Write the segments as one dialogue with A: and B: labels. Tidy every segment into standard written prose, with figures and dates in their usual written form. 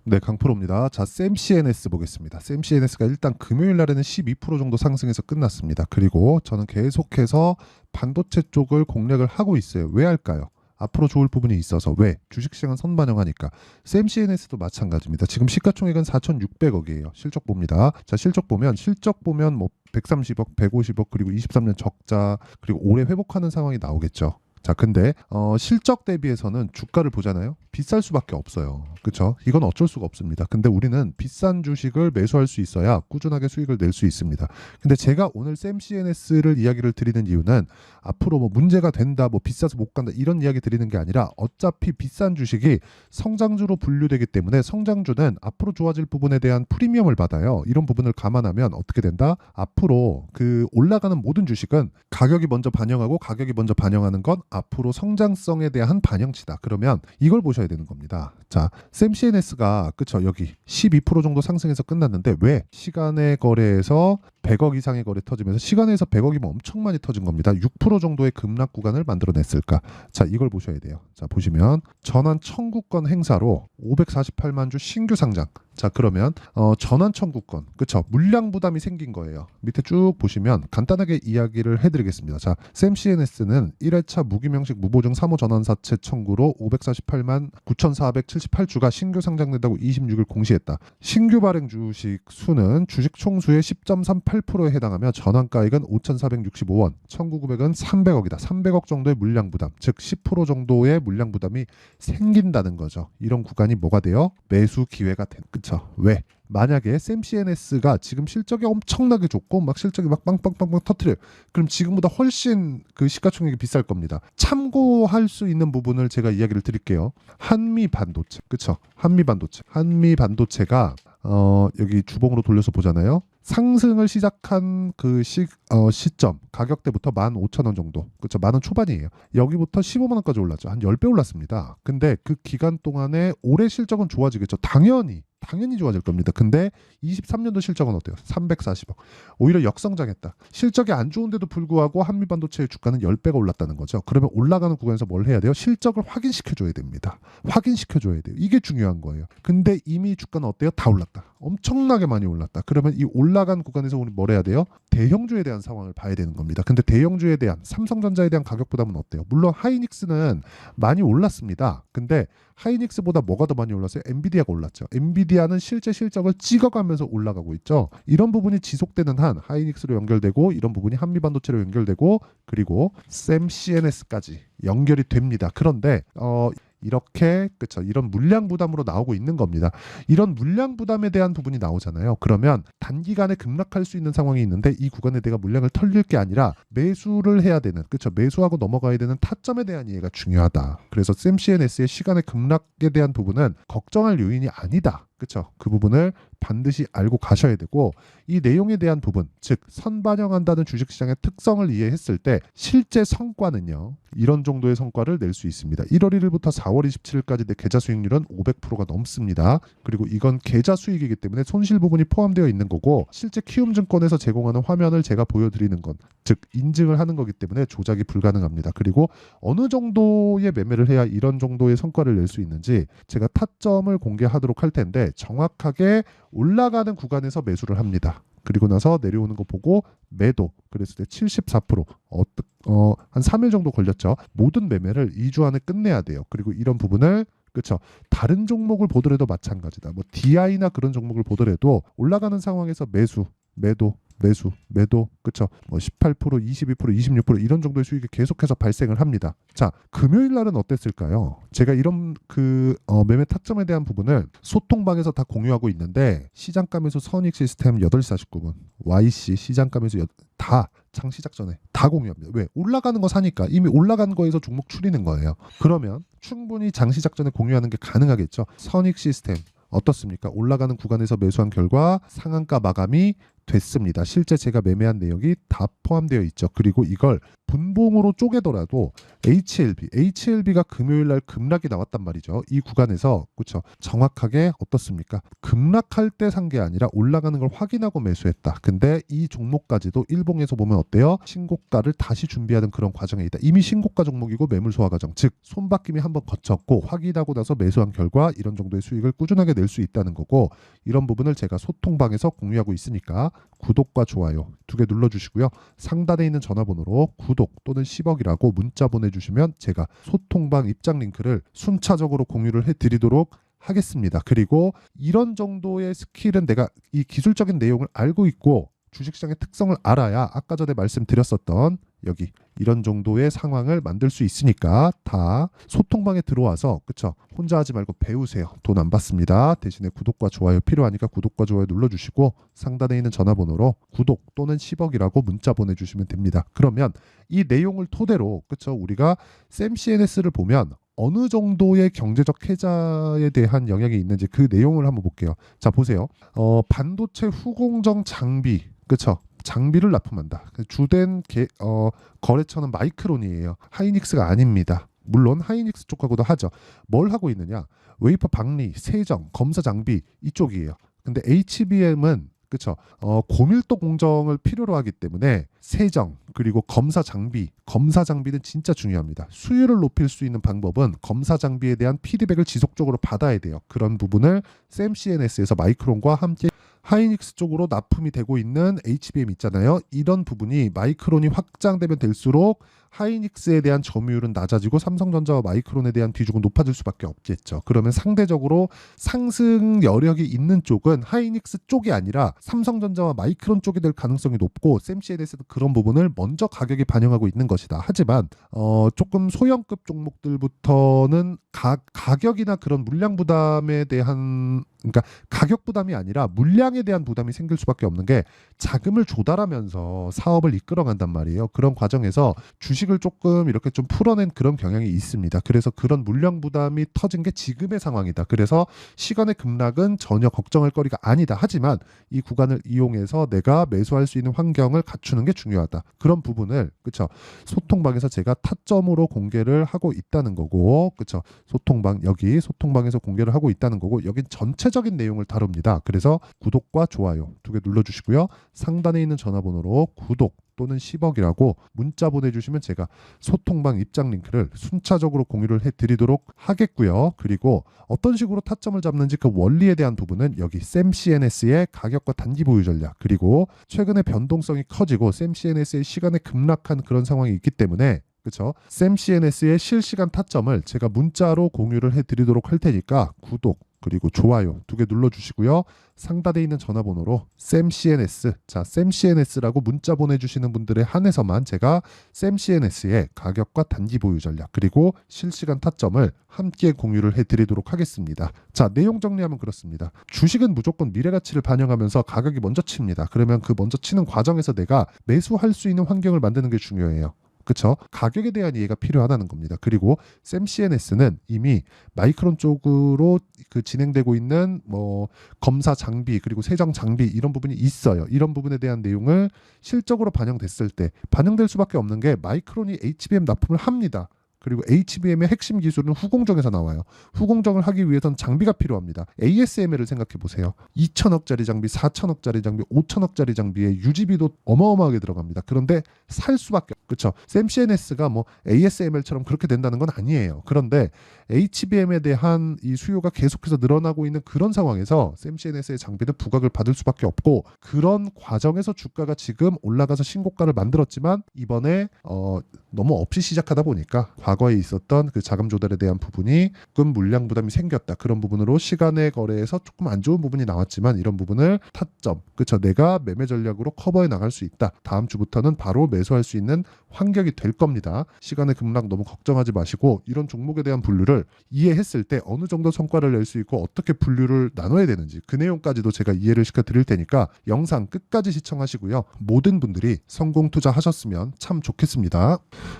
A: 네, 강프로입니다. 자, 샘CNS 보겠습니다. 샘CNS가 일단 금요일 날에는 12% 정도 상승해서 끝났습니다. 그리고 저는 계속해서 반도체 쪽을 공략을 하고 있어요. 왜 할까요? 앞으로 좋을 부분이 있어서. 왜? 주식시장은 선반영하니까. 샘CNS도 마찬가지입니다. 지금 시가총액은 4,600억이에요. 실적 봅니다. 자, 실적 보면 뭐 130억, 150억, 그리고 23년 적자, 그리고 올해 회복하는 상황이 나오겠죠. 자, 근데 실적 대비해서는 주가를 보잖아요. 비쌀 수밖에 없어요. 그렇죠? 이건 어쩔 수가 없습니다. 근데 우리는 비싼 주식을 매수할 수 있어야 꾸준하게 수익을 낼 수 있습니다. 근데 제가 오늘 샘CNS를 이야기를 드리는 이유는 앞으로 뭐 문제가 된다, 뭐 비싸서 못 간다 이런 이야기 드리는 게 아니라 어차피 비싼 주식이 성장주로 분류되기 때문에 성장주는 앞으로 좋아질 부분에 대한 프리미엄을 받아요. 이런 부분을 감안하면 어떻게 된다? 앞으로 그 올라가는 모든 주식은 가격이 먼저 반영하고 가격이 먼저 반영하는 건 앞으로 성장성에 대한 반영치다. 그러면 이걸 보셔야 되는 겁니다. 자, 샘CNS가 그쵸, 여기 12% 정도 상승해서 끝났는데 왜 시간의 거래에서 100억 이상의 거래 터지면서 시간에서 100억이면 엄청 많이 터진 겁니다. 6% 정도의 급락 구간을 만들어냈을까? 자, 이걸 보셔야 돼요. 자, 보시면 전환 청구권 행사로 548만 주 신규 상장. 자, 그러면 전환 청구권, 그쵸, 물량 부담이 생긴 거예요. 밑에 쭉 보시면 간단하게 이야기를 해드리겠습니다. 자, 샘CNS는 1회차 무기명식 무보증 3호 전환사채 청구로 548만 9,478주가 신규 상장된다고 26일 공시했다. 신규 발행 주식 수는 주식 총수의 10.38%에 해당하며 전환가액은 5,465원, 청구 금액은 300억이다. 300억 정도의 물량 부담, 즉 10% 정도의 물량 부담이 생긴다는 거죠. 이런 구간이 뭐가 돼요? 매수 기회가 된. 그쵸? 왜? 만약에 샘CNS가 지금 실적이 엄청나게 좋고 막 실적이 막 빵빵빵빵 터트려요. 그럼 지금보다 훨씬 그 시가총액이 비쌀 겁니다. 참고할 수 있는 부분을 제가 이야기를 드릴게요. 한미반도체, 그쵸? 한미반도체가 여기 주봉으로 돌려서 보잖아요. 상승을 시작한 그 시점 가격대부터 15,000원 정도, 그렇죠? 10,000원 초반이에요. 여기부터 15만 원까지 올랐죠. 한 10배 올랐습니다. 근데 그 기간 동안에 올해 실적은 좋아지겠죠. 당연히 좋아질 겁니다. 근데 23년도 실적은 어때요? 340억. 오히려 역성장했다. 실적이 안 좋은데도 불구하고 한미반도체의 주가는 10배가 올랐다는 거죠. 그러면 올라가는 구간에서 뭘 해야 돼요? 실적을 확인시켜줘야 됩니다. 확인시켜줘야 돼요. 이게 중요한 거예요. 근데 이미 주가는 어때요? 다 올랐다. 엄청나게 많이 올랐다. 그러면 이 올라간 구간에서 우리 뭘 해야 돼요? 대형주에 대한 상황을 봐야 되는 겁니다. 근데 대형주에 대한, 삼성전자에 대한 가격 부담은 어때요? 물론 하이닉스는 많이 올랐습니다. 근데 하이닉스보다 뭐가 더 많이 올랐어요? 엔비디아가 올랐죠. 엔비디아는 실제 실적을 찍어가면서 올라가고 있죠. 이런 부분이 지속되는 한 하이닉스로 연결되고, 이런 부분이 한미반도체로 연결되고, 그리고 샘CNS까지 연결이 됩니다. 그런데 이렇게, 그쵸, 이런 물량 부담으로 나오고 있는 겁니다. 이런 물량 부담에 대한 부분이 나오잖아요. 그러면 단기간에 급락할 수 있는 상황이 있는데 이 구간에 내가 물량을 털릴 게 아니라 매수를 해야 되는, 그쵸, 매수하고 넘어가야 되는 타점에 대한 이해가 중요하다. 그래서 샘CNS의 시간의 급락에 대한 부분은 걱정할 요인이 아니다. 그쵸? 그 부분을 반드시 알고 가셔야 되고, 이 내용에 대한 부분, 즉 선반영한다는 주식시장의 특성을 이해했을 때 실제 성과는요, 이런 정도의 성과를 낼 수 있습니다. 1월 1일부터 4월 27일까지 내 계좌 수익률은 500%가 넘습니다. 그리고 이건 계좌 수익이기 때문에 손실 부분이 포함되어 있는 거고, 실제 키움증권에서 제공하는 화면을 제가 보여드리는 건, 즉 인증을 하는 거기 때문에 조작이 불가능합니다. 그리고 어느 정도의 매매를 해야 이런 정도의 성과를 낼 수 있는지 제가 타점을 공개하도록 할 텐데, 정확하게 올라가는 구간에서 매수를 합니다. 그리고 나서 내려오는 거 보고 매도, 그랬을 때 74%, 한 3일 정도 걸렸죠. 모든 매매를 2주 안에 끝내야 돼요. 그리고 이런 부분을, 그렇죠, 다른 종목을 보더라도 마찬가지다. 뭐 DI나 그런 종목을 보더라도 올라가는 상황에서 매수, 매도, 그쵸? 뭐 18%, 22%, 26% 이런 정도의 수익이 계속해서 발생을 합니다. 자, 금요일 날은 어땠을까요? 제가 이런 매매 타점에 대한 부분을 소통방에서 다 공유하고 있는데, 시장감에서 선익 시스템 8시 49분, YC 시장감에서 다 장시작 전에 다 공유합니다. 왜? 올라가는 거 사니까. 이미 올라간 거에서 종목 추리는 거예요. 그러면 충분히 장시작 전에 공유하는 게 가능하겠죠. 선익 시스템 어떻습니까? 올라가는 구간에서 매수한 결과 상한가 마감이 됐습니다. 실제 제가 매매한 내역이 다 포함되어 있죠. 그리고 이걸 분봉으로 쪼개더라도 HLB가 금요일 날 급락이 나왔단 말이죠. 이 구간에서 그렇죠. 정확하게 어떻습니까? 급락할 때 산 게 아니라 올라가는 걸 확인하고 매수했다. 근데 이 종목까지도 일봉에서 보면 어때요? 신고가를 다시 준비하는 그런 과정에 있다. 이미 신고가 종목이고 매물 소화 과정, 즉 손바뀜이 한번 거쳤고 확인하고 나서 매수한 결과 이런 정도의 수익을 꾸준하게 낼 수 있다는 거고, 이런 부분을 제가 소통방에서 공유하고 있으니까 구독과 좋아요 2개 눌러주시고요. 상단에 있는 전화번호로 구독 또는 10억이라고 문자 보내주시면 제가 소통방 입장 링크를 순차적으로 공유를 해드리도록 하겠습니다. 그리고 이런 정도의 스킬은 내가 이 기술적인 내용을 알고 있고 주식시장의 특성을 알아야 아까 전에 말씀드렸었던 여기 이런 정도의 상황을 만들 수 있으니까 다 소통방에 들어와서 그쵸, 혼자 하지 말고 배우세요. 돈 안 받습니다. 대신에 구독과 좋아요 필요하니까 구독과 좋아요 눌러주시고 상단에 있는 전화번호로 구독 또는 10억이라고 문자 보내주시면 됩니다. 그러면 이 내용을 토대로 그쵸, 우리가 샘 CNS를 보면 어느 정도의 경제적 해자에 대한 영향이 있는지 그 내용을 한번 볼게요. 자 보세요. 반도체 후공정 장비 그쵸, 장비를 납품한다. 주된 거래처는 마이크론이에요. 하이닉스가 아닙니다. 물론 하이닉스 쪽하고도 하죠. 뭘 하고 있느냐? 웨이퍼 박리, 세정, 검사 장비 이쪽이에요. 근데 HBM은 그쵸, 고밀도 공정을 필요로 하기 때문에 세정 그리고 검사 장비는 진짜 중요합니다. 수율을 높일 수 있는 방법은 검사 장비에 대한 피드백을 지속적으로 받아야 돼요. 그런 부분을 샘 CNS에서 마이크론과 함께 하이닉스 쪽으로 납품이 되고 있는 HBM 있잖아요. 이런 부분이 마이크론이 확장되면 될수록 하이닉스에 대한 점유율은 낮아지고 삼성전자와 마이크론에 대한 비중은 높아질 수밖에 없겠죠. 그러면 상대적으로 상승 여력이 있는 쪽은 하이닉스 쪽이 아니라 삼성전자와 마이크론 쪽이 될 가능성이 높고 샘 CNS도 그런 부분을 먼저 가격에 반영하고 있는 것이다. 하지만 조금 소형급 종목들부터는 가격이나 그런 물량 부담에 대한, 그러니까 가격 부담이 아니라 물량에 대한 부담이 생길 수밖에 없는 게 자금을 조달하면서 사업을 이끌어간단 말이에요. 그런 과정에서 주식을 조금 이렇게 좀 풀어낸 그런 경향이 있습니다. 그래서 그런 물량 부담이 터진 게 지금의 상황이다. 그래서 시간의 급락은 전혀 걱정할 거리가 아니다. 하지만 이 구간을 이용해서 내가 매수할 수 있는 환경을 갖추는 게 중요하다. 그런 부분을 그쵸, 소통방에서 제가 타점으로 공개를 하고 있다는 거고, 그쵸, 소통방 여기 소통방에서 공개를 하고 있다는 거고, 여긴 전체적인 내용을 다룹니다. 그래서 구독과 좋아요 2개 눌러주시고요. 상단에 있는 전화번호로 구독 또는 10억이라고 문자 보내주시면 제가 소통방 입장 링크를 순차적으로 공유를 해드리도록 하겠고요. 그리고 어떤 식으로 타점을 잡는지 그 원리에 대한 부분은 여기 샘 CNS의 가격과 단기 보유 전략, 그리고 최근에 변동성이 커지고 샘 CNS의 시간에 급락한 그런 상황이 있기 때문에 그렇죠, 샘 CNS의 실시간 타점을 제가 문자로 공유를 해드리도록 할 테니까 구독 그리고 좋아요 2개 눌러주시고요. 상단에 있는 전화번호로 샘 CNS, 자 샘 CNS라고 문자 보내주시는 분들에 한해서만 제가 샘 CNS의 가격과 단기 보유 전략 그리고 실시간 타점을 함께 공유를 해드리도록 하겠습니다. 자 내용 정리하면 그렇습니다. 주식은 무조건 미래 가치를 반영하면서 가격이 먼저 칩니다. 그러면 그 먼저 치는 과정에서 내가 매수할 수 있는 환경을 만드는 게 중요해요. 그쵸? 가격에 대한 이해가 필요하다는 겁니다. 그리고 샘 CNS는 이미 마이크론 쪽으로 그 진행되고 있는 뭐 검사 장비 그리고 세정 장비 이런 부분이 있어요. 이런 부분에 대한 내용을 실적으로 반영됐을 때 반영될 수밖에 없는 게 마이크론이 HBM 납품을 합니다. 그리고 HBM의 핵심 기술은 후공정에서 나와요. 후공정을 하기 위해서는 장비가 필요합니다. ASML을 생각해 보세요. 2천억짜리 장비, 4천억짜리 장비, 5천억짜리 장비에 유지비도 어마어마하게 들어갑니다. 그런데 살 수밖에 그렇죠. 샘 CNS가 뭐 ASML처럼 그렇게 된다는 건 아니에요. 그런데 HBM에 대한 이 수요가 계속해서 늘어나고 있는 그런 상황에서 샘 CNS의 장비는 부각을 받을 수밖에 없고, 그런 과정에서 주가가 지금 올라가서 신고가를 만들었지만 이번에 너무 없이 시작하다 보니까 과거에 있었던 그 자금 조달에 대한 부분이 조금 물량 부담이 생겼다. 그런 부분으로 시간의 거래에서 조금 안 좋은 부분이 나왔지만 이런 부분을 타점, 그렇죠, 내가 매매 전략으로 커버해 나갈 수 있다. 다음 주부터는 바로 매수할 수 있는 환경이 될 겁니다. 시간의 급락 너무 걱정하지 마시고 이런 종목에 대한 분류를 이해했을 때 어느 정도 성과를 낼 수 있고 어떻게 분류를 나눠야 되는지 그 내용까지도 제가 이해를 시켜 드릴 테니까 영상 끝까지 시청하시고요. 모든 분들이 성공 투자하셨으면 참 좋겠습니다.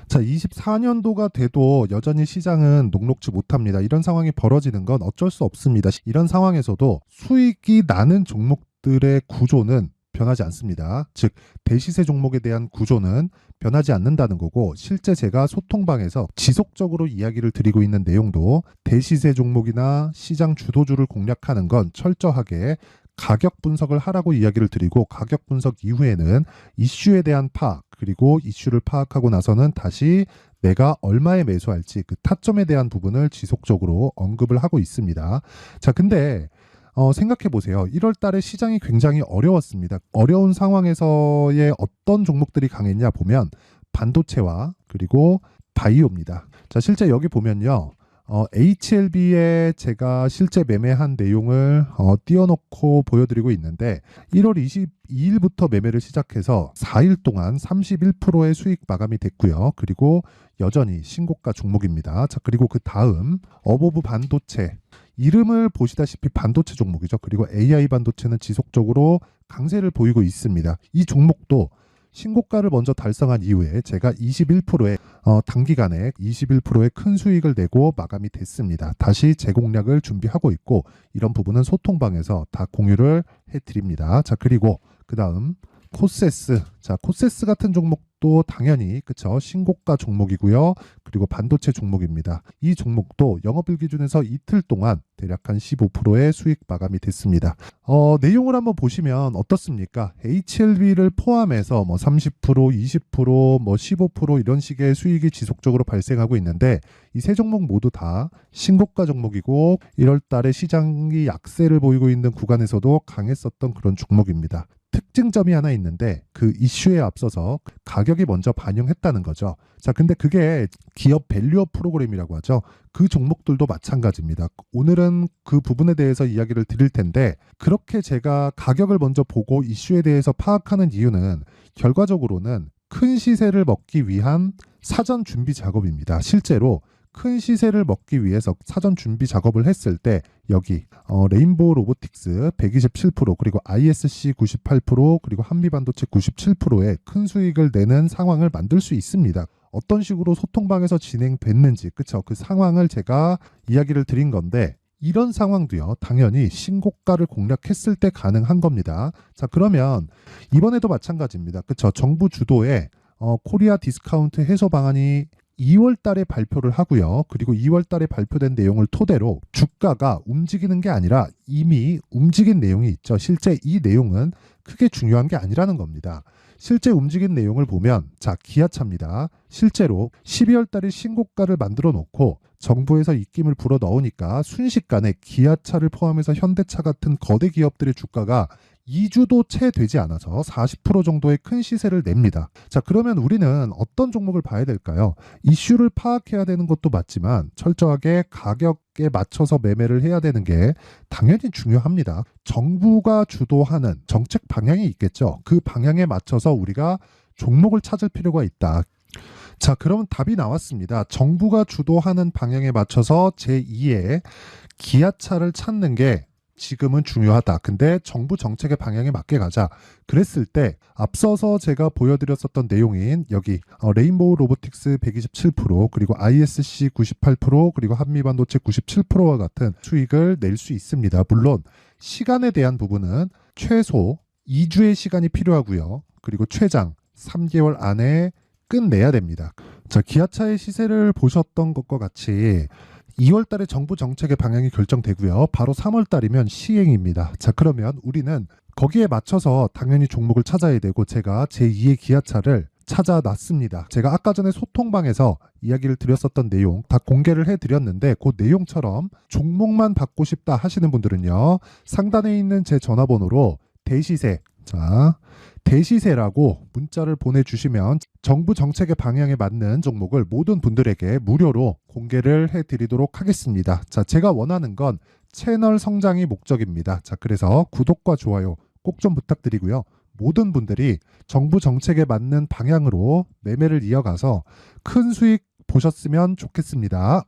A: 자, 24년도가 돼도 여전히 시장은 녹록지 못합니다. 이런 상황이 벌어지는 건 어쩔 수 없습니다. 이런 상황에서도 수익이 나는 종목들의 구조는 변하지 않습니다. 즉 대시세 종목에 대한 구조는 변하지 않는다는 거고, 실제 제가 소통방에서 지속적으로 이야기를 드리고 있는 내용도 대시세 종목이나 시장 주도주를 공략하는 건 철저하게 가격 분석을 하라고 이야기를 드리고, 가격 분석 이후에는 이슈에 대한 파악, 그리고 이슈를 파악하고 나서는 다시 내가 얼마에 매수할지 그 타점에 대한 부분을 지속적으로 언급을 하고 있습니다. 자, 근데 생각해 보세요. 1월 달에 시장이 굉장히 어려웠습니다. 어려운 상황에서의 어떤 종목들이 강했냐 보면 반도체와 그리고 바이오입니다. 자, 실제 여기 보면요. HLB에 제가 실제 매매한 내용을 띄워놓고 보여드리고 있는데, 1월 22일부터 매매를 시작해서 4일 동안 31%의 수익 마감이 됐고요. 그리고 여전히 신고가 종목입니다. 자, 그리고 그 다음 어보브 반도체, 이름을 보시다시피 반도체 종목이죠. 그리고 AI 반도체는 지속적으로 강세를 보이고 있습니다. 이 종목도 신고가를 먼저 달성한 이후에 제가 21%의 단기간에 21%의 큰 수익을 내고 마감이 됐습니다. 다시 재공략을 준비하고 있고, 이런 부분은 소통방에서 다 공유를 해드립니다. 자, 그리고 그 다음 코세스. 자, 코세스 같은 종목도 당연히 그쵸, 신고가 종목이고요. 그리고 반도체 종목입니다. 이 종목도 영업일 기준에서 이틀 동안 대략 한 15%의 수익 마감이 됐습니다. 내용을 한번 보시면 어떻습니까? HLB를 포함해서 뭐 30%, 20%, 뭐 15% 이런 식의 수익이 지속적으로 발생하고 있는데, 이 세 종목 모두 다 신고가 종목이고 1월 달에 시장이 약세를 보이고 있는 구간에서도 강했었던 그런 종목입니다. 특징점이 하나 있는데, 그 이슈에 앞서서 가격이 먼저 반영했다는 거죠. 자, 근데 그게 기업 밸류업 프로그램이라고 하죠. 그 종목들도 마찬가지입니다. 오늘은 그 부분에 대해서 이야기를 드릴 텐데, 그렇게 제가 가격을 먼저 보고 이슈에 대해서 파악하는 이유는 결과적으로는 큰 시세를 먹기 위한 사전 준비 작업입니다. 실제로 큰 시세를 먹기 위해서 사전 준비 작업을 했을 때 여기 레인보우 로보틱스 127%, 그리고 ISC 98%, 그리고 한미반도체 97%의 큰 수익을 내는 상황을 만들 수 있습니다. 어떤 식으로 소통방에서 진행됐는지, 그쵸, 그 상황을 제가 이야기를 드린 건데, 이런 상황도요 당연히 신고가를 공략했을 때 가능한 겁니다. 자, 그러면 이번에도 마찬가지입니다. 그쵸, 정부 주도의 코리아 디스카운트 해소 방안이 2월 달에 발표를 하고요. 그리고 2월 달에 발표된 내용을 토대로 주가가 움직이는 게 아니라 이미 움직인 내용이 있죠. 실제 이 내용은 크게 중요한 게 아니라는 겁니다. 실제 움직인 내용을 보면, 자, 기아차입니다. 실제로 12월 달에 신고가를 만들어 놓고 정부에서 입김을 불어 넣으니까 순식간에 기아차를 포함해서 현대차 같은 거대 기업들의 주가가 2주도 채 되지 않아서 40% 정도의 큰 시세를 냅니다. 자, 그러면 우리는 어떤 종목을 봐야 될까요? 이슈를 파악해야 되는 것도 맞지만 철저하게 가격에 맞춰서 매매를 해야 되는 게 당연히 중요합니다. 정부가 주도하는 정책 방향이 있겠죠. 그 방향에 맞춰서 우리가 종목을 찾을 필요가 있다. 자, 그러면 답이 나왔습니다. 정부가 주도하는 방향에 맞춰서 제2의 기아차를 찾는 게 지금은 중요하다. 근데 정부 정책의 방향에 맞게 가자. 그랬을 때 앞서서 제가 보여드렸었던 내용인 여기 레인보우 로보틱스 127%, 그리고 ISC 98%, 그리고 한미반도체 97%와 같은 수익을 낼 수 있습니다. 물론 시간에 대한 부분은 최소 2주의 시간이 필요하고요. 그리고 최장 3개월 안에 끝내야 됩니다. 자, 기아차의 시세를 보셨던 것과 같이 2월 달에 정부 정책의 방향이 결정되고요. 바로 3월 달이면 시행입니다. 자, 그러면 우리는 거기에 맞춰서 당연히 종목을 찾아야 되고, 제가 제2의 기아차를 찾아놨습니다. 제가 아까 전에 소통방에서 이야기를 드렸었던 내용 다 공개를 해드렸는데, 그 내용처럼 종목만 받고 싶다 하시는 분들은요, 상단에 있는 제 전화번호로 대시세, 자, 대시세라고 문자를 보내주시면 정부 정책의 방향에 맞는 종목을 모든 분들에게 무료로 공개를 해드리도록 하겠습니다. 자, 제가 원하는 건 채널 성장이 목적입니다. 자, 그래서 구독과 좋아요 꼭 좀 부탁드리고요. 모든 분들이 정부 정책에 맞는 방향으로 매매를 이어가서 큰 수익 보셨으면 좋겠습니다.